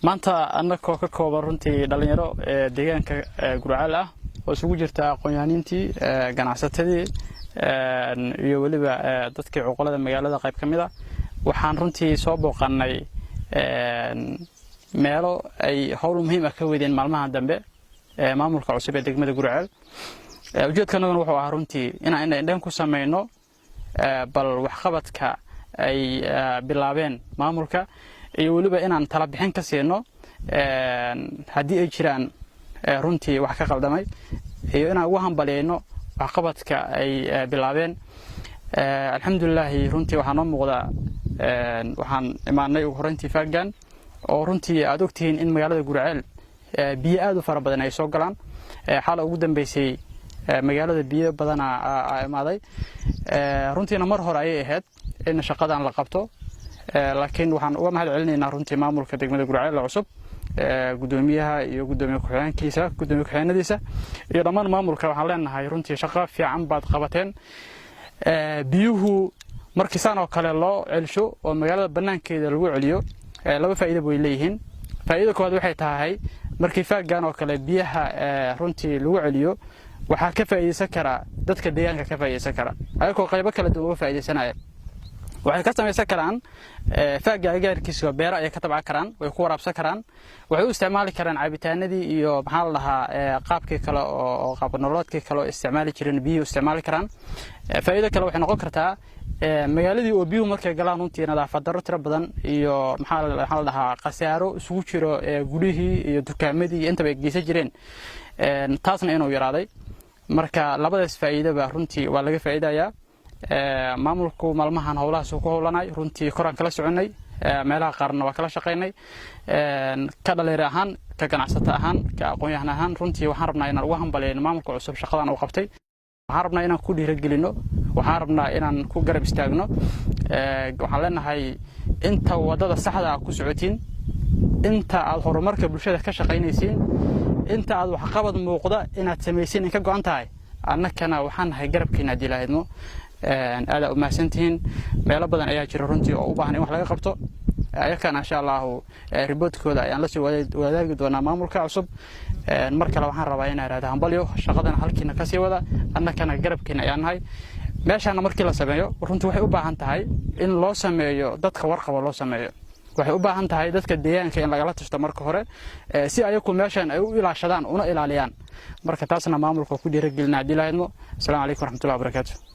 maanta annagoo ka kooban runtii dhalinyaro deegaanka Gurceel ah oo isugu jirta aqoon-yahaniintii ganacsatadii iyo waliba dadkii cuqulada magaalada qayb kamid ah waxaan runtii soo booqanay meelo ay hawl muhiim ah ka wadeen maalmaha dambe maamulka cusub ee degmada Gurceel ujeedkana wuxuu ahaa runtii inaan indhan ku sameeyno bal wax qabadka ay bilaabeen maamulka iyo waliba inaan tala bixin ka siino hadii ay jiraan runtii wax ka qaldamay iyo inaan ugu hambaleyno wax qabadka ay bilaabeen alxamdulillah runtii waxaan u muuqdaa waxaan imaanay ugu horeyntii Faagan oo runtii aad ogtihiin in magaalada Gurceel biyo aad u fara badan ay soo galaan xal ugu dambeysay magaalada biyo badan ay imaaday runtiina mar hore ay ahayd in shaqadan la qabto laakiin waxaan uga mahad celinaynaa runtii maamulka degmada Gurceel cusub gudoomiyaha iyo gudoomiye ku-xigeenadiisa iyo dhammaan maamulka waxaan leenahay runtii shaqo fiican baad qabateen biyuhu markii saan oo kale loo celsho oo magaalada banaankeeda lagu celiyo laba faa'iido way leeyihiin faa'iido koowaad waxay tahay markii Faagan oo kale biyaha runtii lagu celiyo waxa ka faa'iideysan kara dadka deegaanka ka faa'iideysan kara ayagoo qaybo kala duwan uga faa'iideysanaya waxay ka samaysan karaan Faagan gaarkiisa beero ay ka tabca karaan way ku waraabsan karaan waxay u isticmaali karaan cabitaanadii iyo maxaa la dhahaa qaabkii kale oo qaab nololeedkii kale isticmaali jireen biyo isticmaali karaan faa'iido kale waxay noqon kartaa magaaladii oo biyo markay galaan runtii nadaafad darro tiro badan iyo maxaa la dhahaa qasaaro isugu jiro gurihii iyo dukaamadii inta bay geysan jireen taasna inuu yaraaday marka labadaas faa'iido ba runtii waa laga faa'iidayaa maamulku maalmahan howlaha soo ku howlanay runtii koraan kala soconay meelaha qaarna waa kala shaqeynay ka dhalinyaro ahaan ka ganacsato ahaan ka aqoon-yahan ahaan runtii waxaan rabnaa inaan ugu hambaleyno maamulka cusub shaqadan uu qabtay waxaan rabnaa inaan ku dhiirigelino waxaan rabnaa inaan ku garab istaagno waxaan leenahay inta wadada saxda ah ku socotiin inta aad horumarka bulshada ka shaqeynaysiin inta aad wax qabad muuqda inaad sameeysiin in ka go'an tahay annagana waxaan nahay garabkiina dilaahidmo aad u mahadsantihiin meelo badan ayaa jira runtii oo u baahan in wax laga qabto ayakana insha Allah reportkooda ayaan la soo wadaagi doonaa maamulka cusub mar kale waxaan rabaa inaan raado hambalyo shaqadan halkiina ka sii wada annagana garabkiina ayaan nahay meeshana markii la sameeyo runtii waxay u baahan tahay in loo sameeyo dadka warqaba loo sameeyo waxay u baahan tahay dadka deegaanka in laga la tashto marka hore si ayagu meeshan ay u ilaashadaan una ilaaliyaan marka taasna maamulka ku dhiirigelinaa dilaahidmo assalamu alaykum warahmatullahi wabarakatuh